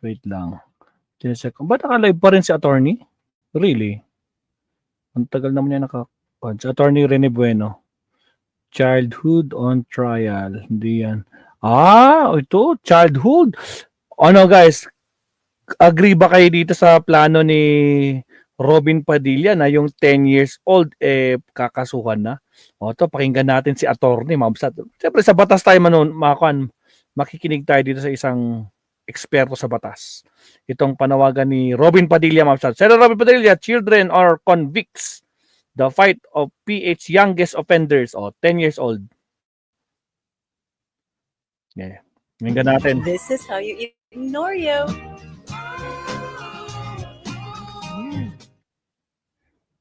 Wait lang. Chinecheck ko. Ba't naka-live pa rin si attorney? Really? Ang tagal naman niya si Attorney Rene Bueno. Childhood on trial. Hindi yan. Ito. Childhood. Ano guys? Agree ba kayo dito sa plano ni Robin Padilla na yung 10 years old kakasuhan na? O to, pakinggan natin si attorney, mabsat. Siyempre sa batas tayo makikinig tayo dito sa isang eksperto sa batas. Itong panawagan ni Robin Padilla, mabsat. Senator Robin Padilla, children or convicts, the fight of PH youngest offenders, 10 years old. Yeah. Pakinggan natin. This is how you ignore you.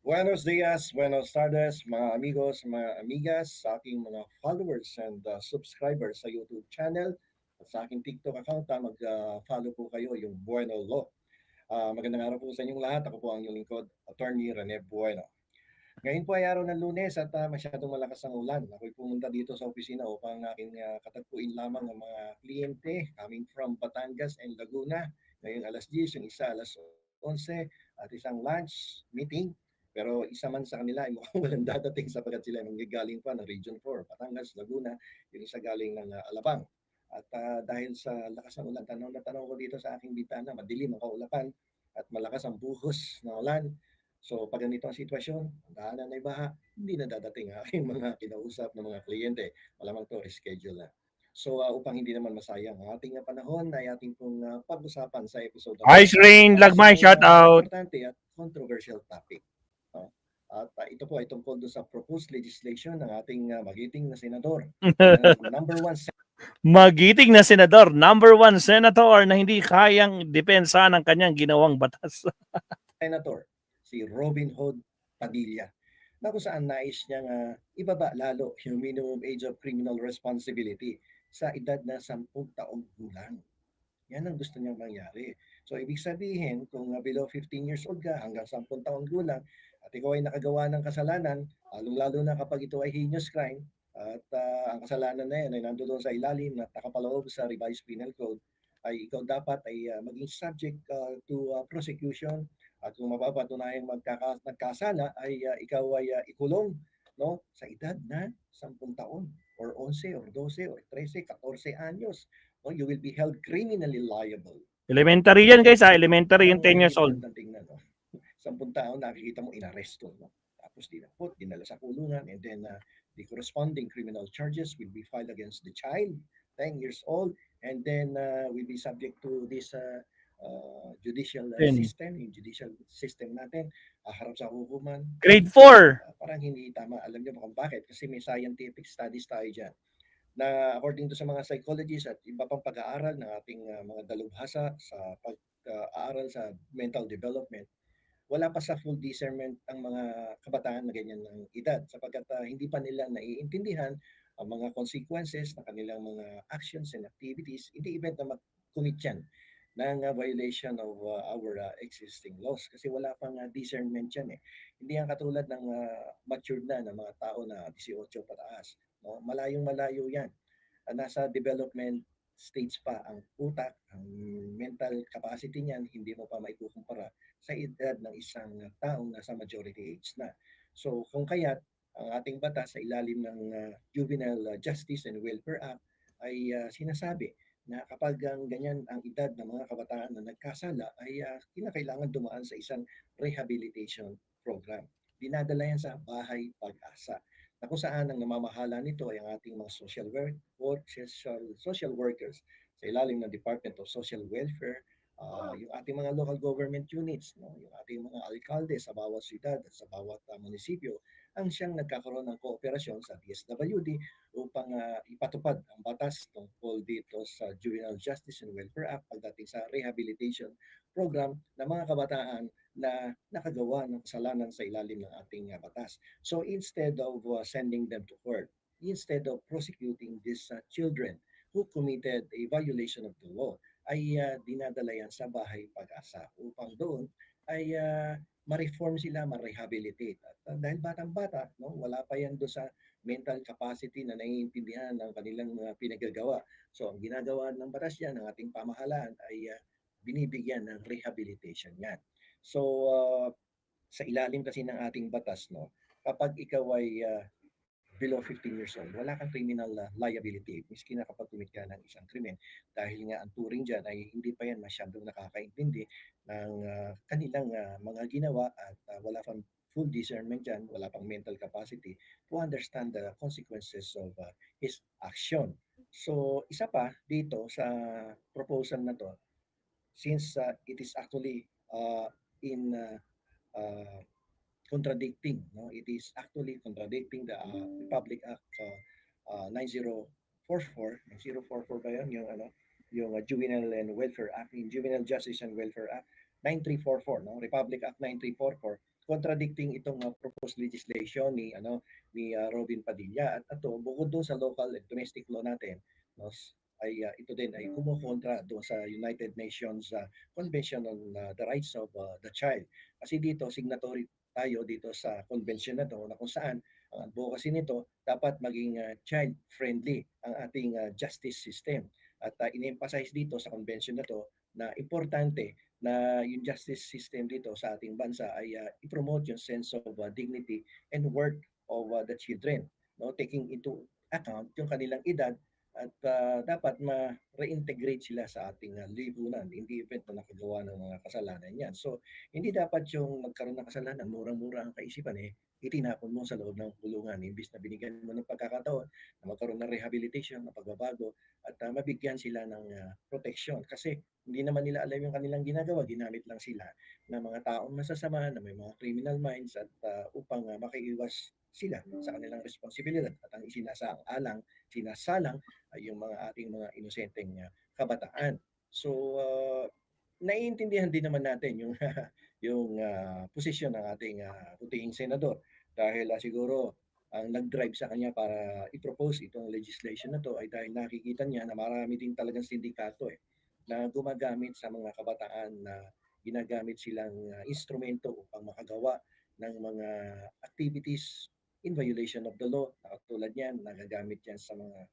Buenos dias, buenos tardes, mga amigos, mga amigas, sa aking mga followers and subscribers sa YouTube channel at sa aking TikTok account. Mag-follow po kayo yung Bueno Law. Magandang araw po sa inyong lahat. Ako po ang inyong lingkod, Attorney Rene Bueno. Ngayon po ay araw ng Lunes at masyadong malakas ang ulan. Ako'y pumunta dito sa opisina upang aking katagpuin lamang ng mga kliyente coming from Batangas and Laguna. Ngayon alas 10, yung isa alas 11 at isang lunch meeting. Pero isa man sa kanila ay mukhang walang dadating sapagkat sila manggagaling pa ng Region 4, Batangas, Laguna, yung isa galing ng Alabang. At dahil sa lakas ng ulan, tanaw ko dito sa aking bitana, madilim ang kaulapan at malakas ang buhos ng ulan. So pag ganito ang sitwasyon, ang daanan ay baha, hindi na dadating ang aking mga kinausap ng mga kliyente. Malamang to reschedule na. So upang hindi naman masayang ang ating panahon ay ating pong pag-usapan sa episode ng Ice Rain, Lagmay, shout out. Importante at controversial topic. At ito po ay tungkol doon sa proposed legislation ng ating magiting na senador. Number one magiting na senador, number 1 senator na hindi kayang depensa ng kanyang ginawang batas. Senator, si Robin Hood Padilla, na kung saan nais niyang ibaba lalo yung minimum age of criminal responsibility sa edad na 10 taong gulang. Yan ang gusto niyang mangyari. So, ibig sabihin, kung below 15 years old ka hanggang 10 taong gulang at ikaw ay nakagawa ng kasalanan, lalong-lalo na kapag ito ay heinous crime, at ang kasalanan na yan ay nandoon sa ilalim na nakapaloob sa revised penal code, ay ikaw dapat ay maging subject to prosecution at kung mapapatunayang nagkasala ay ikaw ay ikulong no sa edad na 10 taon or 11 or 12 or 13, 14 anyos. No, you will be held criminally liable. Elementary yan guys, elementary yung 10 years old. Tingnan, no? 10 taon nakikita mo inaresto, no? Tapos dinapot, dinala sa kulungan, and then the corresponding criminal charges will be filed against the child, 10 years old, and then will be subject to this judicial system, yung judicial system natin, harap sa hukuman. Grade 4. Parang hindi tama. Alam niyo kung bakit? Kasi may scientific studies tayo dyan na according to sa mga psychologists at iba pang pag-aaral ng ating mga dalubhasa sa pag-aaral sa mental development, wala pa sa full discernment ang mga kabataan na ganyan ng edad sapagkat hindi pa nila naiintindihan ang mga consequences ng kanilang mga actions and activities in the event na mag-commit yan ng violation of our existing laws kasi wala pang discernment yan eh. Hindi yan katulad ng matured na ng mga tao na 18 pataas. No? Malayong-malayo yan. Nasa development stage pa ang utak, ang mental capacity niyan, hindi mo pa maikukumpara sa edad ng isang taong nasa majority age na. So kung kaya't ang ating batas sa ilalim ng Juvenile Justice and Welfare Act ay sinasabi na kapag ganyan ang edad ng mga kabataan na nagkasala ay kinakailangan dumaan sa isang rehabilitation program. Dinadala yan sa Bahay Pag-asa na kung saan ang namamahala nito ay ang ating mga social workers sa ilalim ng Department of Social Welfare, yung ating mga local government units, no? Yung ating mga alkalde sa bawat siyudad at sa bawat munisipyo, ang siyang nagkakaroon ng kooperasyon sa DSWD upang ipatupad ang batas tungkol dito sa Juvenile Justice and Welfare Act pagdating sa rehabilitation program ng mga kabataan na nakagawa ng kasalanan sa ilalim ng ating batas. So instead of sending them to court, instead of prosecuting these children who committed a violation of the law, ay dinadala yan sa Bahay Pag-asa upang doon ay ma-reform sila, ma-rehabilitate. At dahil batang-bata, no, wala pa yan doon sa mental capacity na naiintindihan ng kanilang pinagagawa. So ang ginagawa ng batas yan, ng ating pamahalaan ay binibigyan ng rehabilitation yan. So, sa ilalim kasi ng ating batas, no, kapag ikaw ay below 15 years old, wala kang criminal liability miski na kapag tumit ka ng isang krimen. Dahil nga ang turing dyan ay hindi pa yan masyadong nakakaintindi ng kanilang mga ginawa at wala pang full discernment dyan, wala pang mental capacity to understand the consequences of his action. So, isa pa dito sa proposal na to, since it is actually in uh, contradicting, no, it is actually contradicting the Republic Act 9044 ba yun, yung ano, yung Juvenile and Welfare Act, yung Juvenile Justice and Welfare Act 9344, no, Republic Act 9344, contradicting itong proposed legislation ni Robin Padilla. At ito, bukod doon sa local and domestic law natin, no, ay ito din ay kumukontra doon sa United Nations Convention on the Rights of the Child. Kasi dito signatory tayo dito sa convention na to, na kung saan ang advocacy nito dapat maging child friendly ang ating justice system. At in-emphasize dito sa convention na to na importante na yung justice system dito sa ating bansa ay i-promote yung sense of dignity and worth of the children, no, taking into account yung kanilang edad at dapat ma-reintegrate sila sa ating lipunan in the event na nakagawa ng mga kasalanan yan. So, hindi dapat yung nagkaroon ng kasalanan, murang-mura ang kaisipan itinapon mo sa loob ng kulungan. Imbis na binigyan mo ng pagkakataon na magkaroon ng rehabilitation, ng pagbabago, at mabigyan sila ng protection. Kasi hindi naman nila alam yung kanilang ginagawa. Ginamit lang sila ng mga taong masasama, na may mga criminal minds at upang makiiwas sila sa kanilang responsibilidad. At ang sinasalang ay yung mga ating mga inosenteng kabataan. So, naiintindihan din naman natin yung yung posisyon ng ating putihing senador dahil siguro ang nag-drive sa kanya para i-propose itong legislation na to ay dahil nakikita niya na marami din talagang sindikato na gumagamit sa mga kabataan na ginagamit silang instrumento upang makagawa ng mga activities in violation of the law. Katulad niyan, nagagamit yan sa mga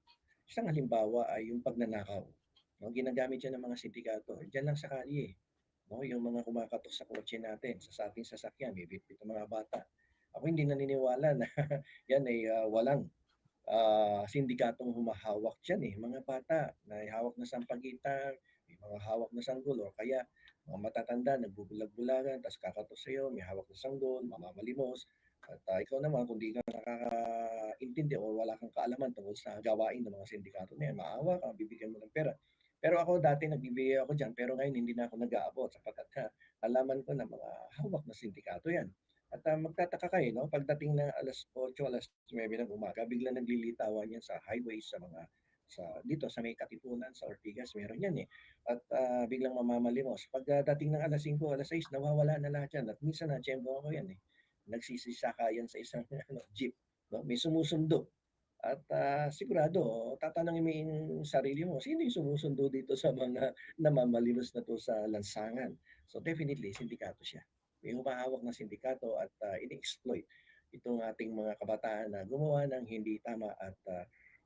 isang halimbawa ay yung pagnanakaw. No, ginagamit yan ng mga sindikato. Diyan lang sa kalye. No, yung mga kumakatok sa kotse natin, sa ating sasakyan, may bitbit ng mga bata. Ako hindi naniniwala na yan ay walang sindikatong humahawak dyan mga bata na hawak na sampagitan, may mga hawak na sanggol o kaya mga matatanda nagbubulag-bulagan tapos kakatok sa'yo, may hawak na sanggol, mamamalimos. At ikaw naman kung di ka nakakaintindi o wala kang kaalaman tungkol sa gawain ng mga sindikato na yan, maawa ka, bibigyan mo ng pera. Pero ako dati nagbibigay ako dyan pero ngayon hindi na ako nag-aabot sapagkat alaman ko na mga hawak na sindikato yan. At magtataka kayo, no? Pagdating na alas 8, alas 9 ng umaga, bigla naglilitawan yan sa highways, dito sa may Katipunan, sa Ortigas, meron yan At biglang mamamalimos. Pagdating ng alas 5, alas 6, nawawala na lahat yan. At minsan na-tiyempo ako yan Nagsisisaka yan sa isang jeep. No? May sumusundo. At sigurado, tatanungin mo yung sarili mo, sino yung sumusundo dito sa mga namamalimos na to sa lansangan? So definitely, sindikato siya. May humahawak na sindikato at in-exploit itong ating mga kabataan na gumawa ng hindi tama at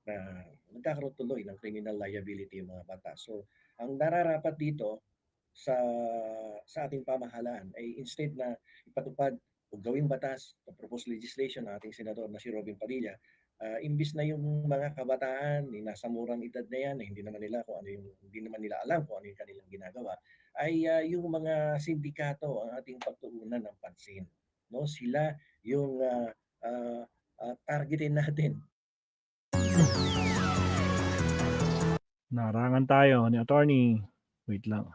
na nagkakaroon tuloy ng criminal liability yung mga bata. So, ang nararapat dito sa ating pamahalaan ay instead na ipatupad o gawing batas o proposed legislation ng ating senador na si Robin Padilla, imbis na yung mga kabataan nasa murang edad na yan, hindi naman nila alam kung ano yung kanilang ginagawa, ay yung mga sindikato ang ating pagtuunan ng pansin. No, sila yung targetin natin. Narangan tayo ni attorney. Wait lang.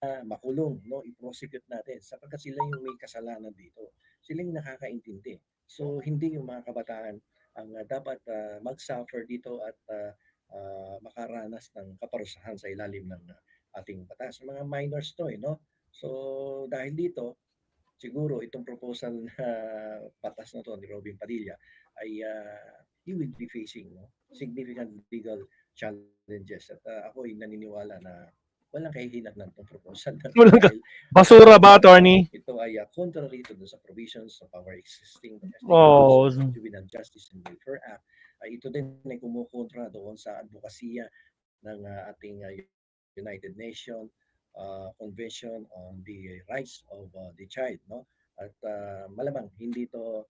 Makulong, no, i-prosecute natin sapagkat sila yung may kasalanan dito. Sila yung nakakaintindi. So hindi yung mga kabataan ang dapat mag-suffer dito at makaranas ng kaparusahan sa ilalim ng ating batas. Mga minors to no? So dahil dito, siguro itong proposal na batas na to ni Robin Padilla ay he will be facing significant legal challenges. At ako ay naniniwala na walang kahihinatnan ng proposal na dahil basura ba, attorney? ito ay contrary to sa provisions of our existing Juvenile Justice and Welfare Act. Ito din ay kumukontra doon sa advokasya ng ating United Nations Convention on the Rights of the Child, no? At malamang hindi to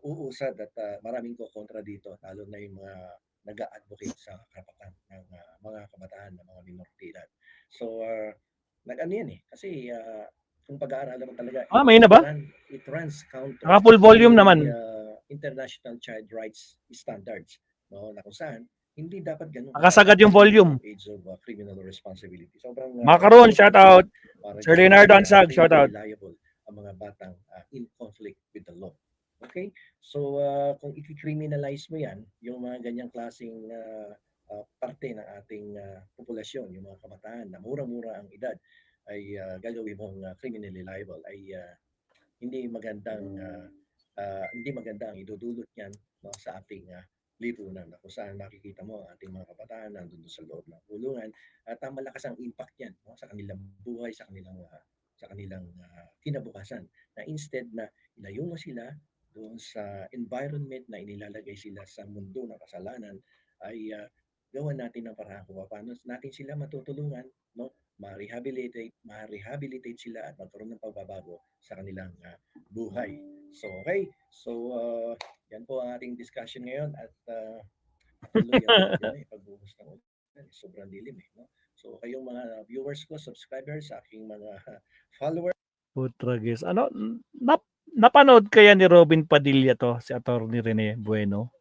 uusad at maraming kontra dito, lalo na yung mga nag-a-advocate sa karapatan ng mga kabataan, ng mga minoridad. So nag-ano yan kasi kung pag-aaralan mo talaga, May na ba? it runs counter Naka full volume to naman. the international child rights standards, no, na kung saan hindi dapat ganun Nakasagad yung volume. age of criminal responsibility. Sobrang Macaron, shout out. Sir Leonardo Ansag, shout out. Liable ang mga batang in conflict with the law. Okay? So kung i-criminalize mo yan, yung mga ganyang klaseng parte ng ating populasyon, yung mga kabataan na mura-mura ang edad, ay gagawin mong criminally liable, ay hindi magandang ang idudulot niyan, no, sa ating lipunan, na kung saan makikita mo ang ating mga kabataan nandun sa loob ng kulungan at malakas ang impact niyan, no, sa kanilang buhay, sa kanilang kinabukasan, na instead na ilayo mo sila doon sa environment na inilalagay sila sa mundo ng kasalanan, ay gawan natin ng paraan kung paano natin sila matutulungan, no, ma-rehabilitate sila at magkaroon ng pagbabago sa kanilang buhay. So okay, so yan po ang ating discussion ngayon at tuloy ang pagbuhos ng ulan. Sobrang dilim no? So kayong mga viewers ko, subscribers, sa aking mga followers. Putragis. Napanood kaya ni Robin Padilla to, si Attorney Rene Bueno?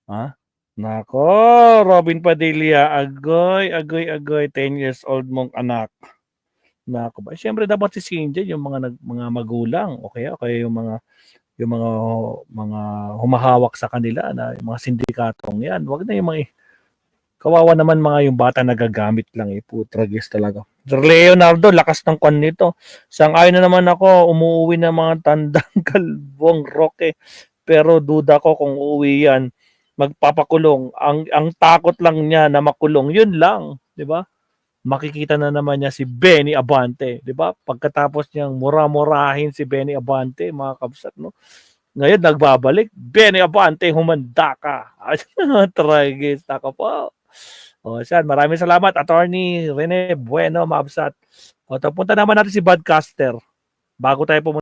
Ha? Nako, Robin Padilla, agoy, 10 years old mong anak. Nako ba? Siyempre dapat si Sinja, yung mga magulang, okay yung mga humahawak sa kanila na yung mga sindikatong yan. Wag na yung mga kawawa naman mga yung bata nagagamit lang putragis talaga. Leonardo, lakas ng kwan nito. Sang-ayon na naman ako, umuwi ng mga tandang kalbong Roque. Pero duda ko kung uuwi yan, magpapakulong. Ang takot lang niya na makulong, yun lang, 'di ba? Makikita na naman niya si Benny Abante, 'di ba? Pagkatapos niyang mura-murahin si Benny Abante, mga kabsat, no? Ngayon nagbabalik, Benny Abante, humanda ka. Tragis, nako po. Siyan, maraming salamat, Attorney Rene Bueno, Mabsat. Punta naman natin si Badcaster bago tayo pumunta